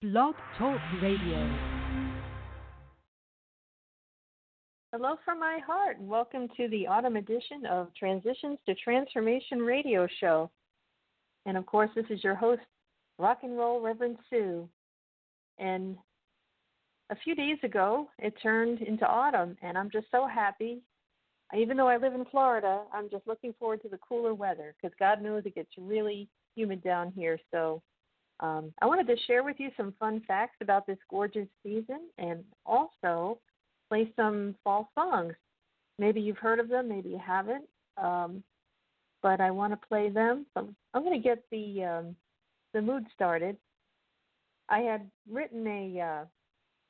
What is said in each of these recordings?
Blog Talk Radio. Hello from my heart, and welcome to the autumn edition of Transitions to Transformation radio show. And of course, this is your host, Rock N Roll Reverend Sue. And a few days ago, it turned into autumn, and I'm just so happy. Even though I live in Florida, I'm just looking forward to the cooler weather because God knows it gets really humid down here. So I wanted to share with you some fun facts about this gorgeous season and also play some fall songs. Maybe you've heard of them, maybe you haven't, but I want to play them. So I'm going to get the mood started. I had written a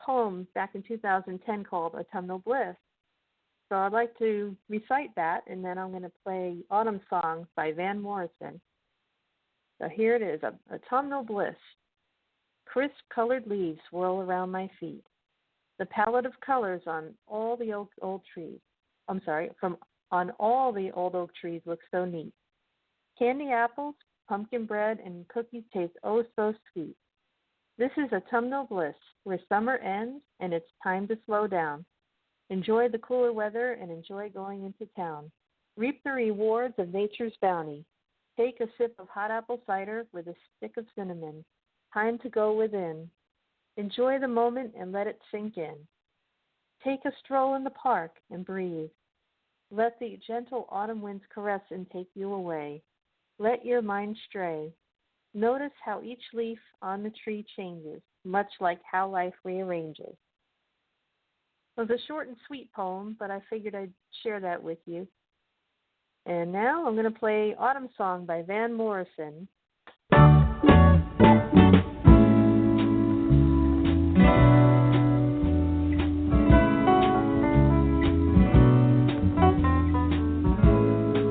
poem back in 2010 called Autumnal Bliss. So I'd like to recite that, and then I'm going to play Autumn Songs by Van Morrison. So here it is, Autumnal Bliss. Crisp colored leaves swirl around my feet. The palette of colors on all the old trees. On all the old oak trees looks so neat. Candy apples, pumpkin bread, and cookies taste oh so sweet. This is autumnal bliss, where summer ends and it's time to slow down. Enjoy the cooler weather and enjoy going into town. Reap the rewards of nature's bounty. Take a sip of hot apple cider with a stick of cinnamon. Time to go within. Enjoy the moment and let it sink in. Take a stroll in the park and breathe. Let the gentle autumn winds caress and take you away. Let your mind stray. Notice how each leaf on the tree changes, much like how life rearranges. It was a short and sweet poem, but I figured I'd share that with you. And now I'm going to play Autumn Song by Van Morrison.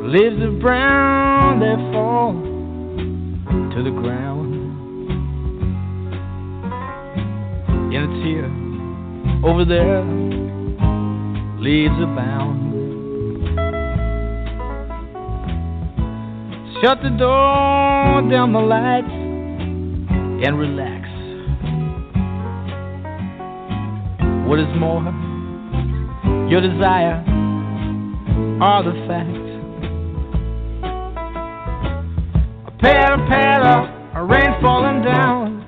Leaves are brown, they fall to the ground. And it's here, over there, leaves are bound. Shut the door, dim the lights, and relax. What is more, your desire are the facts. Patter, a rain falling down,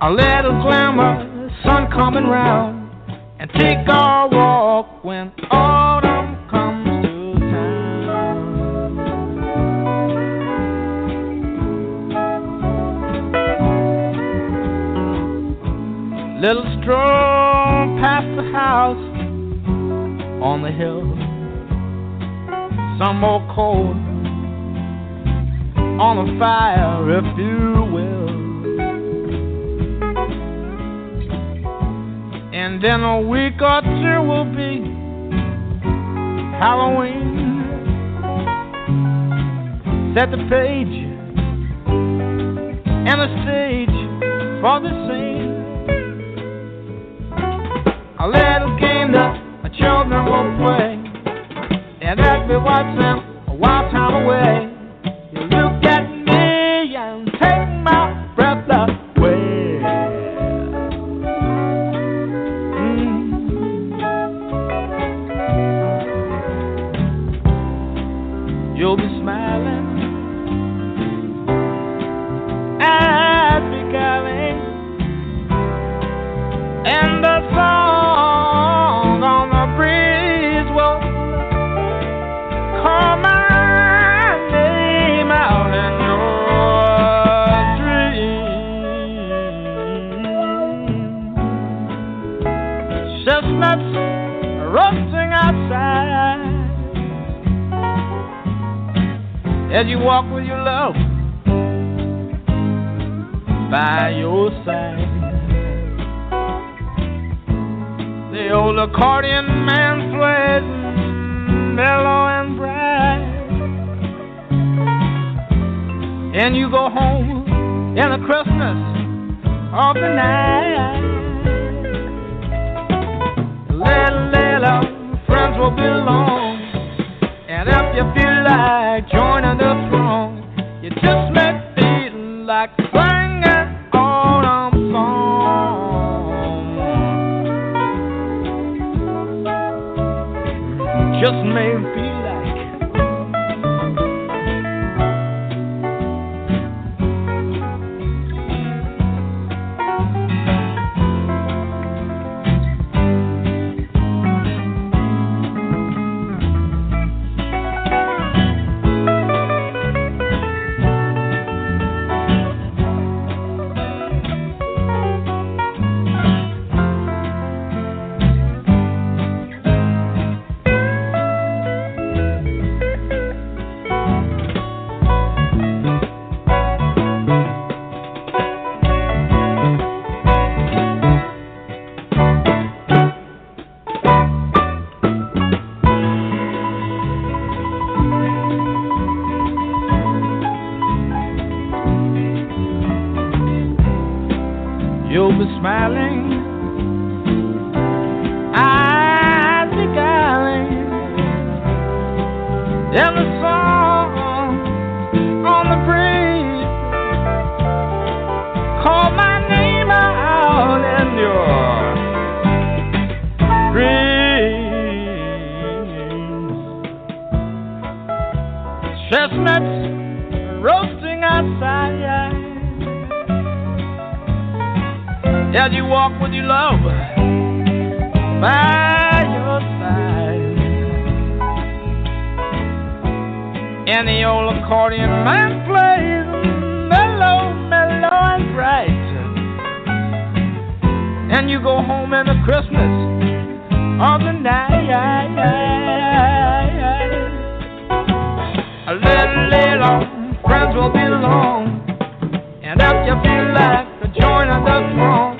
a little glamour, sun coming round, and take our walk when autumn comes to town. Little stroll past the house on the hill, some more cold on the fire, if you will. And in a week or two will be Halloween. Set the page and the stage for the scene. A little game that the children will play, and let me watch them a wild time away. You look at me and take my breath away. You'll be smiling as we going, and the song on the breeze will call my chestnuts roasting outside as you walk with your love by your side. The old accordion man plays mellow and bright, and you go home in the crispness of the night. Little friends will belong, and if you feel like joining the throng, you just make feel like singing autumn song. just made me feel like you'll be smiling, eyes beguiling, and the song on the breeze call my name out in your dreams. Chestnuts roasting outside as you walk with your love by your side, and the old accordion man plays mellow, mellow and bright, and you go home in the Christmas of the night. A little on, friends will be alone, and if you feel like joining the throng,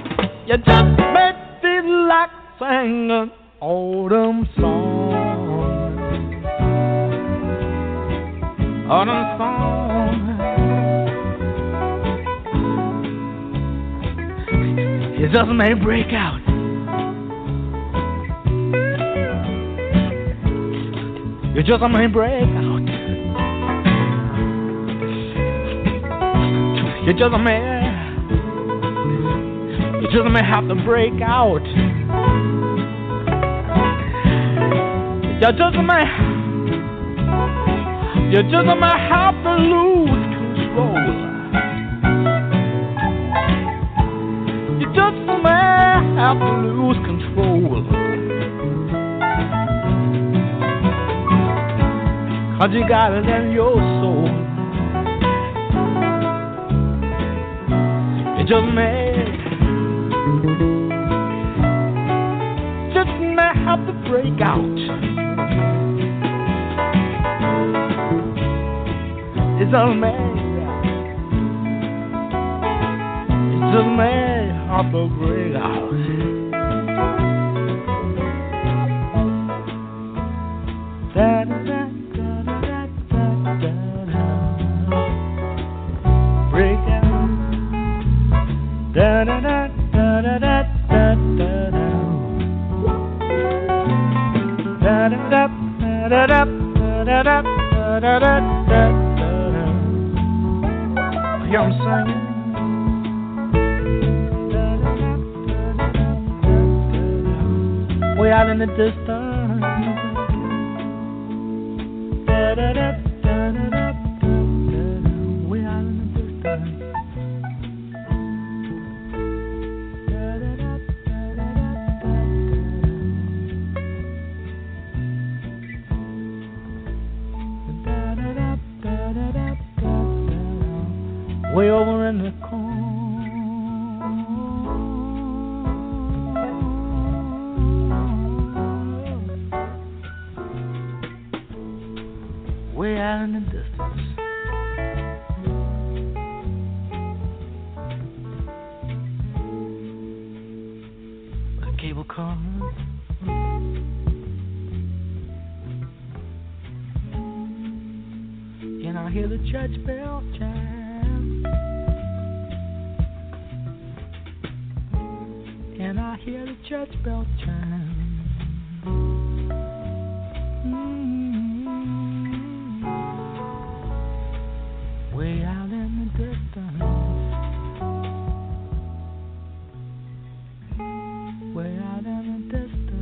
you just make feel like singing an autumn song. Autumn song. It just may break out. It just may break out. It just may have to break out. You just may have to lose control. You just may have to lose control. 'Cause you got it in your soul. You just may have to break out. It's a man. It's a man have to break out. Da da da da da da da da. Break out. Da da da da da da da da. Yeah, I'm singing. Way out in the distance. Way out in the distance. Way over in the corner, way out in the distance. A cable car, and I hear the church bell chime. And I hear the church bell chime. Way out in the distance. Way out in the distance.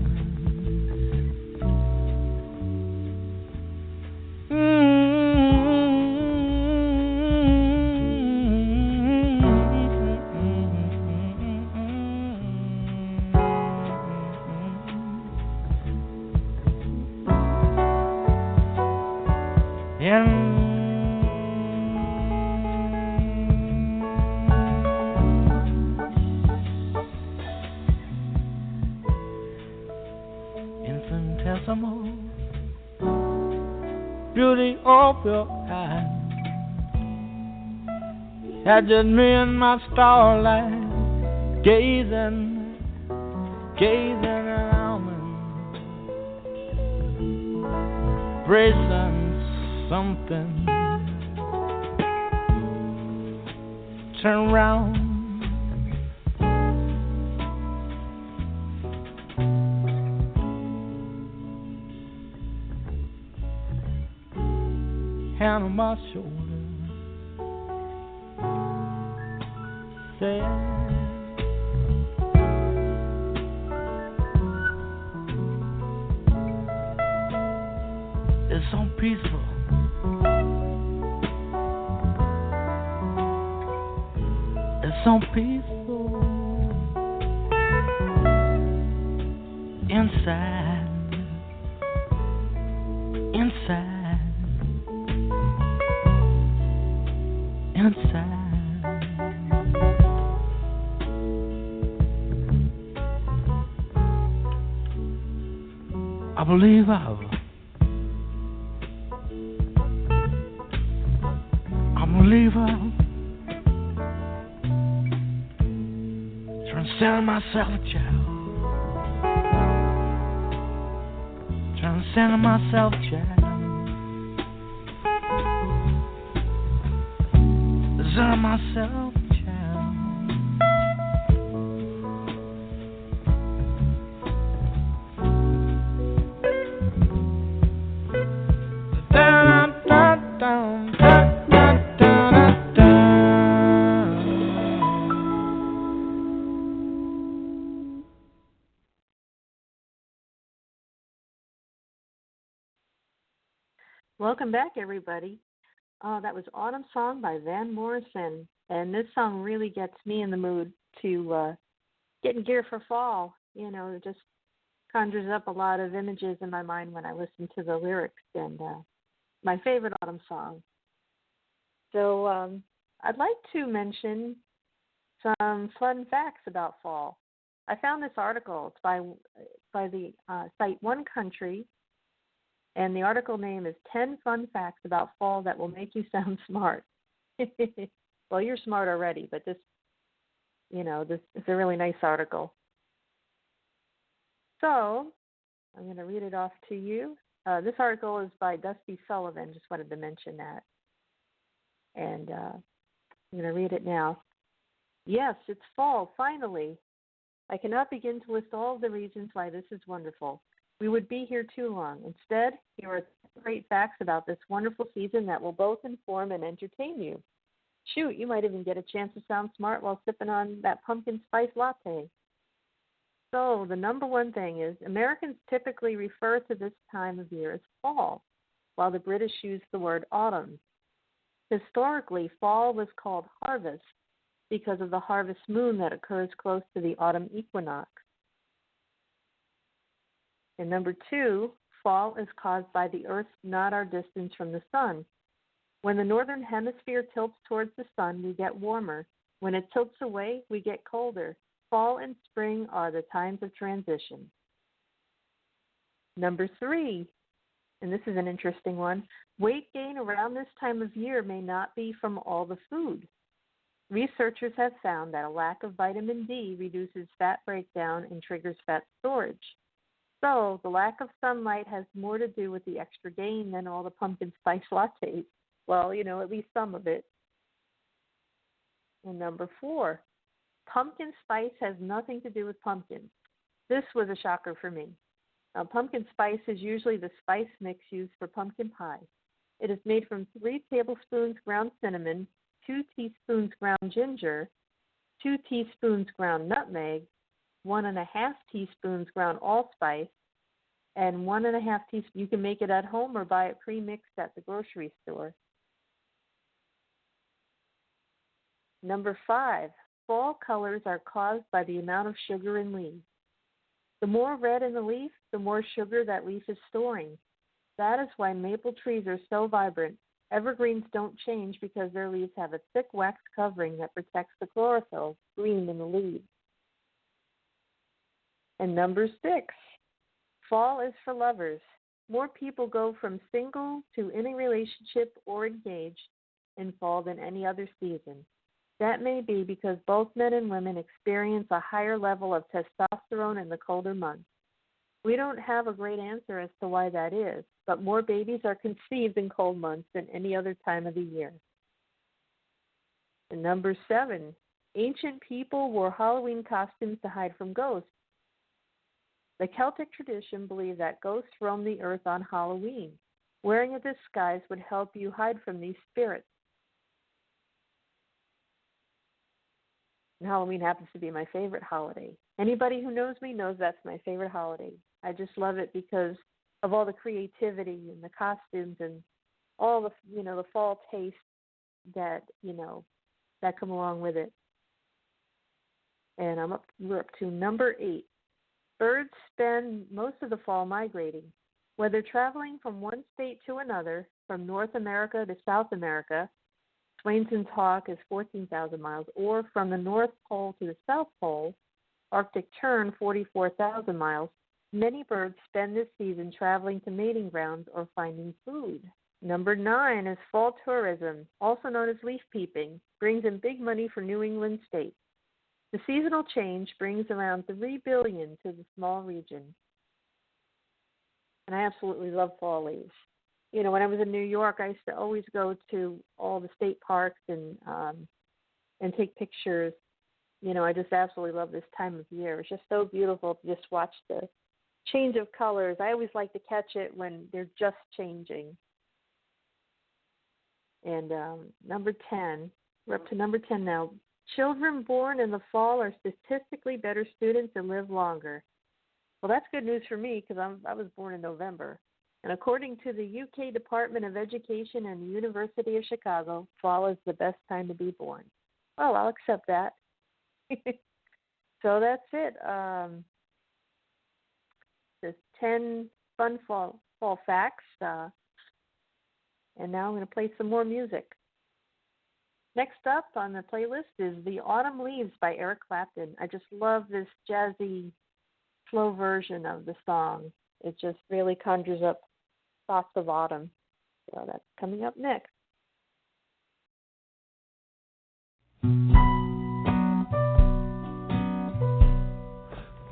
some more beauty of your eyes. Had just me and my starlight gazing around and bracing something. Turn around. Hand on my shoulder, say, it's so peaceful. It's so peaceful inside. I believe I'll transcend myself, child. Transcend myself, child. Transcend myself, child. Dun, dun, dun, dun, dun, dun, dun. Welcome back, everybody. That was Autumn Song by Van Morrison. And this song really gets me in the mood to get in gear for fall. You know, it just conjures up a lot of images in my mind when I listen to the lyrics. And my favorite autumn song. So I'd like to mention some fun facts about fall. I found this article. It's by the site One Country. And the article name is 10 Fun Facts About Fall That Will Make You Sound Smart. Well, you're smart already, but this is a really nice article. So I'm going to read it off to you. This article is by Dusty Sullivan. Just wanted to mention that. And I'm going to read it now. Yes, it's fall, finally. I cannot begin to list all of the reasons why this is wonderful. We would be here too long. Instead, here are great facts about this wonderful season that will both inform and entertain you. Shoot, you might even get a chance to sound smart while sipping on that pumpkin spice latte. So the number one thing is Americans typically refer to this time of year as fall, while the British use the word autumn. Historically, fall was called harvest because of the harvest moon that occurs close to the autumn equinox. And number two, fall is caused by the Earth's nodar distance from the sun. When the northern hemisphere tilts towards the sun, we get warmer. When it tilts away, we get colder. Fall and spring are the times of transition. Number three, and this is an interesting one, weight gain around this time of year may not be from all the food. Researchers have found that a lack of vitamin D reduces fat breakdown and triggers fat storage. So the lack of sunlight has more to do with the extra gain than all the pumpkin spice lattes. Well, at least some of it. And number four, pumpkin spice has nothing to do with pumpkins. This was a shocker for me. Now, pumpkin spice is usually the spice mix used for pumpkin pie. It is made from 3 tablespoons ground cinnamon, 2 teaspoons ground ginger, 2 teaspoons ground nutmeg, 1.5 teaspoons ground allspice, and 1.5 teaspoons. You can make it at home or buy it pre-mixed at the grocery store. Number 5, fall colors are caused by the amount of sugar in leaves. The more red in the leaf, the more sugar that leaf is storing. That is why maple trees are so vibrant. Evergreens don't change because their leaves have a thick wax covering that protects the chlorophyll green in the leaves. And number 6, Fall is for lovers. More people go from single to in a relationship or engaged in fall than any other season. That may be because both men and women experience a higher level of testosterone in the colder months. We don't have a great answer as to why that is, but more babies are conceived in cold months than any other time of the year. And number 7, ancient people wore Halloween costumes to hide from ghosts. The Celtic tradition believed that ghosts roam the earth on Halloween. Wearing a disguise would help you hide from these spirits. And Halloween happens to be my favorite holiday. Anybody who knows me knows that's my favorite holiday. I just love it because of all the creativity and the costumes and all the, the fall taste that, that come along with it. And we're up to number 8. Birds spend most of the fall migrating. Whether traveling from one state to another, from North America to South America, Swainson's hawk is 14,000 miles, or from the North Pole to the South Pole, Arctic tern, 44,000 miles, many birds spend this season traveling to mating grounds or finding food. Number 9 is fall tourism, also known as leaf peeping, brings in big money for New England states. The seasonal change brings around $3 billion to the small region. And I absolutely love fall leaves. When I was in New York, I used to always go to all the state parks and take pictures. I just absolutely love this time of year. It's just so beautiful to just watch the change of colors. I always like to catch it when they're just changing. And number 10, we're up to number 10 now. Children born in the fall are statistically better students and live longer. Well, that's good news for me because I was born in November. And according to the UK Department of Education and the University of Chicago, fall is the best time to be born. Well, I'll accept that. So that's it. Just 10 fun fall facts. And now I'm going to play some more music. Next up on the playlist is The Autumn Leaves by Eric Clapton. I just love this jazzy, slow version of the song. It just really conjures up thoughts of autumn. So that's coming up next.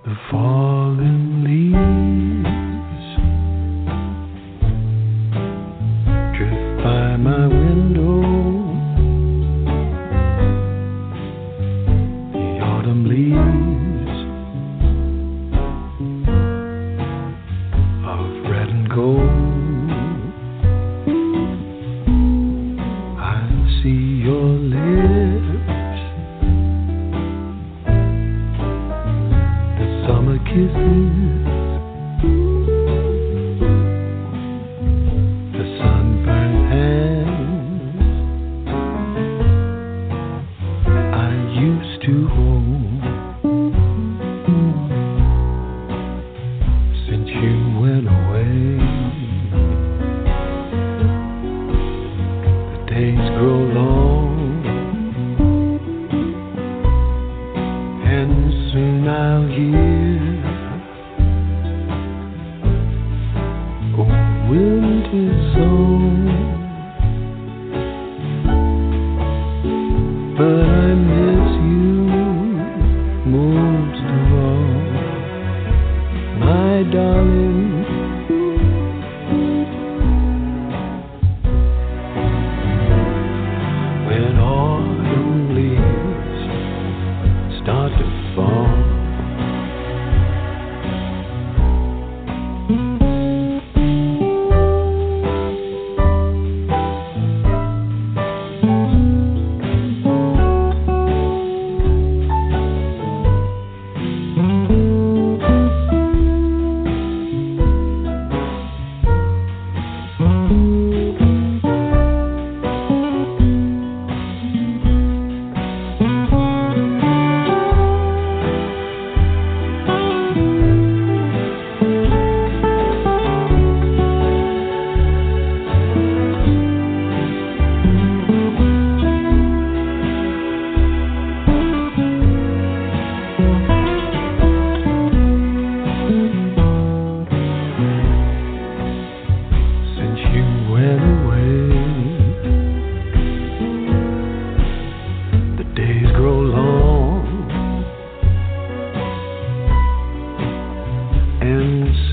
The fallen leaves drift by my window. Leaves of red and gold. I see your lips, the summer kisses, the sunburned hands I used to hold.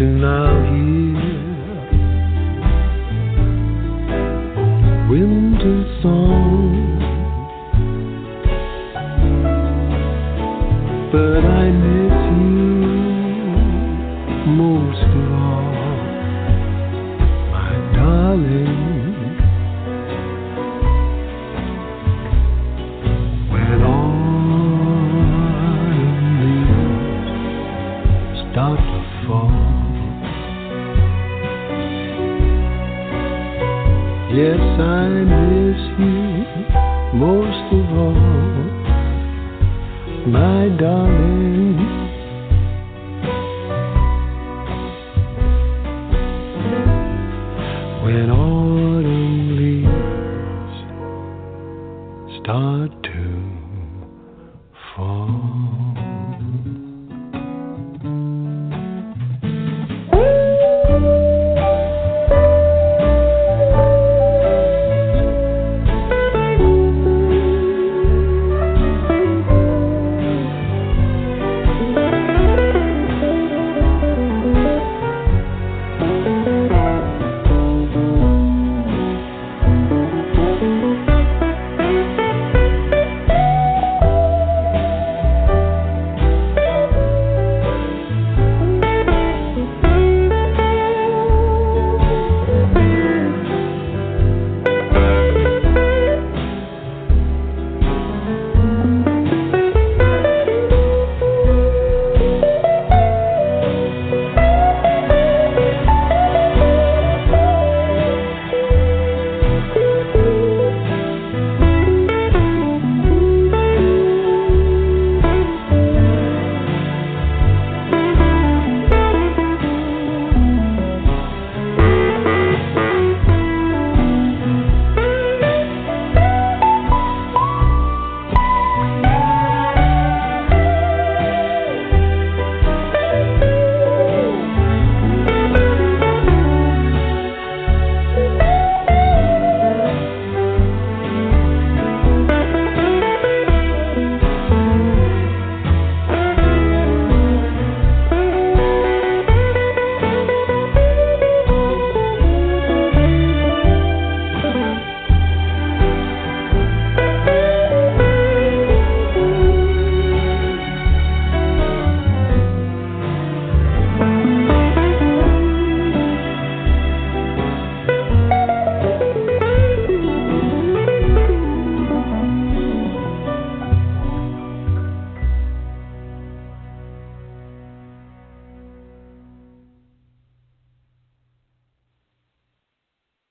Soon I'll hear winter song, but I miss you most of all, my darling. When autumn leaves start to fall, yes, I miss you most of all, my darling. When autumn leaves start to fall.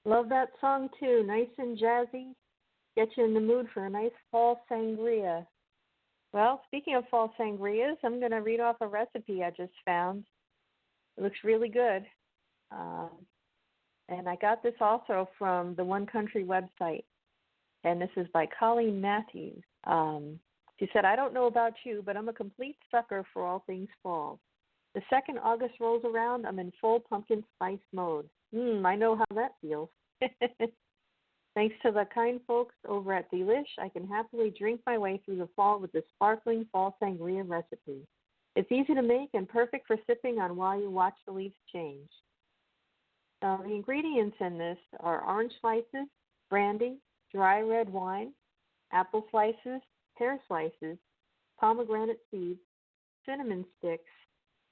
Love that song too. Nice and jazzy. Get you in the mood for a nice fall sangria. Well, speaking of fall sangrias, I'm going to read off a recipe I just found. It looks really good. And I got this also from the One Country website. And this is by Colleen Matthews. She said, I don't know about you, but I'm a complete sucker for all things fall. The second August rolls around, I'm in full pumpkin spice mode. I know how that feels. Thanks to the kind folks over at Delish, I can happily drink my way through the fall with the sparkling fall sangria recipe. It's easy to make and perfect for sipping on while you watch the leaves change. The ingredients in this are orange slices, brandy, dry red wine, apple slices, pear slices, pomegranate seeds, cinnamon sticks,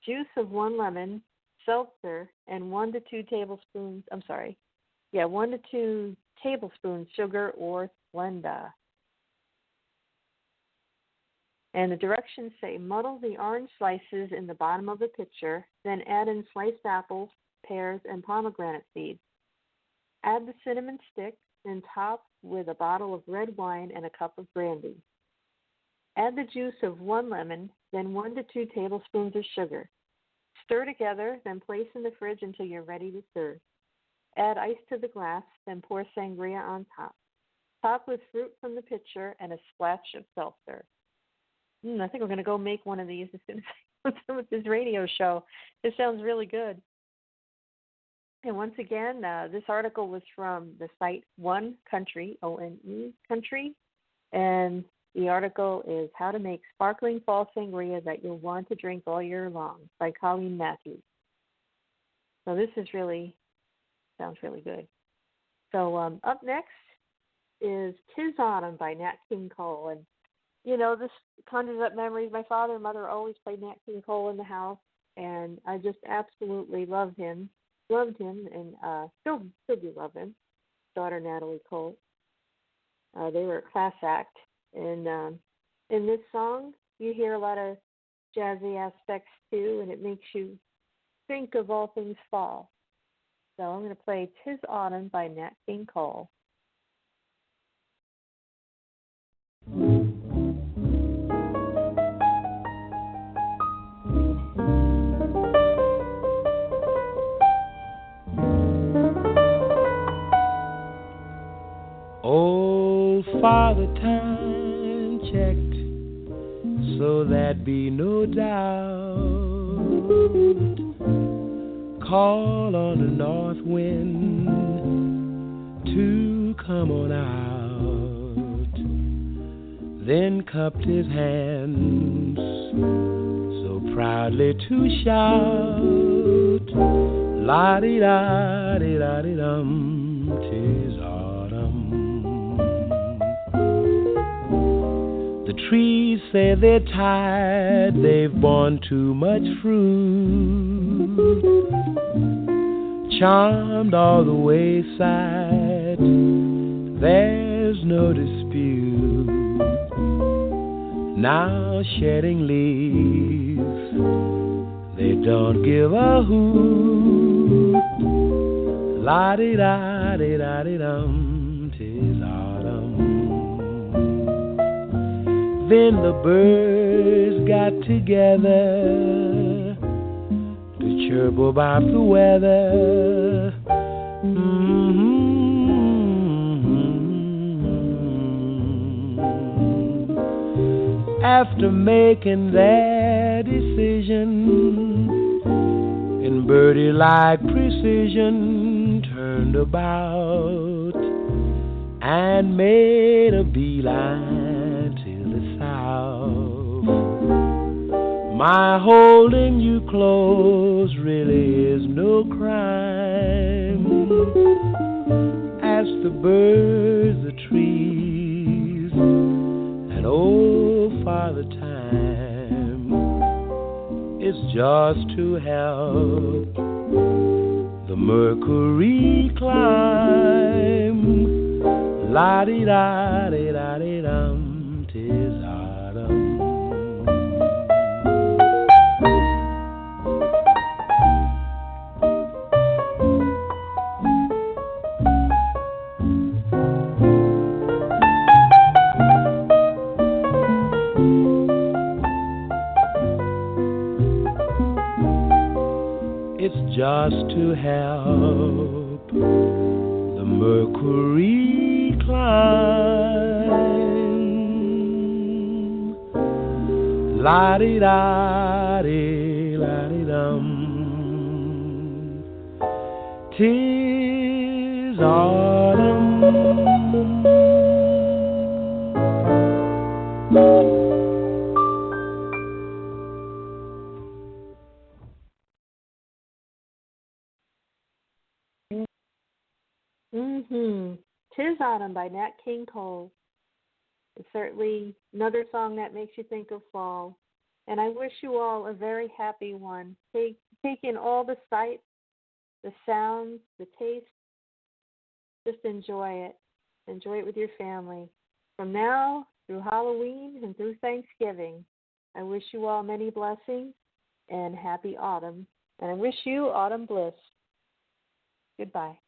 juice of 1 lemon, seltzer, and 1 to 2 tablespoons sugar or Splenda. And the directions say muddle the orange slices in the bottom of the pitcher, then add in sliced apples, pears, and pomegranate seeds. Add the cinnamon stick, then top with a bottle of red wine and a cup of brandy. Add the juice of 1 lemon, then 1 to 2 tablespoons of sugar. Stir together, then place in the fridge until you're ready to serve. Add ice to the glass, then pour sangria on top. Top with fruit from the pitcher and a splash of seltzer. I think we're going to go make one of these as soon as I'm done with this radio show. This sounds really good. And once again, this article was from the site One Country, O-N-E, Country. And the article is How to Make Sparkling Fall Sangria That You'll Want to Drink All Year Long by Colleen Matthews. So this is really, sounds really good. So up next is "'Tis Autumn" by Nat King Cole. And, this conjures up memories. My father and mother always played Nat King Cole in the house, and I just absolutely loved him, and still do love him. Daughter Natalie Cole. They were a class act. And in this song, you hear a lot of jazzy aspects, too, and it makes you think of all things fall. So I'm going to play "'Tis Autumn" by Nat King Cole. Old Father Time checked so that be no doubt. Call on the north wind to come on out. Then cupped his hands so proudly to shout, la-di-da-di-da-di-dum, 'tis autumn. The trees say they're tired, they've borne too much fruit. Charmed all the wayside, there's no dispute. Now shedding leaves, they don't give a hoot. La-di-da-di-da-di-dum, 'tis autumn. Then the birds got together to chirp about the weather. After making their decision, in birdie-like precision, turned about and made a beeline to the south. My holding you close really is no crime. Ask the birds, the trees, and old Father Time. It's just to help the mercury climb. La-di-da-di-da-di-dum, 'tis autumn. It's just to help the mercury climb. La-di-da-di-la-di-dum, 'tis autumn. "'Tis Autumn" by Nat King Cole. It's certainly another song that makes you think of fall. And I wish you all a very happy one. Take in all the sights, the sounds, the taste. Just enjoy it. Enjoy it with your family. From now through Halloween and through Thanksgiving, I wish you all many blessings and happy autumn. And I wish you autumn bliss. Goodbye.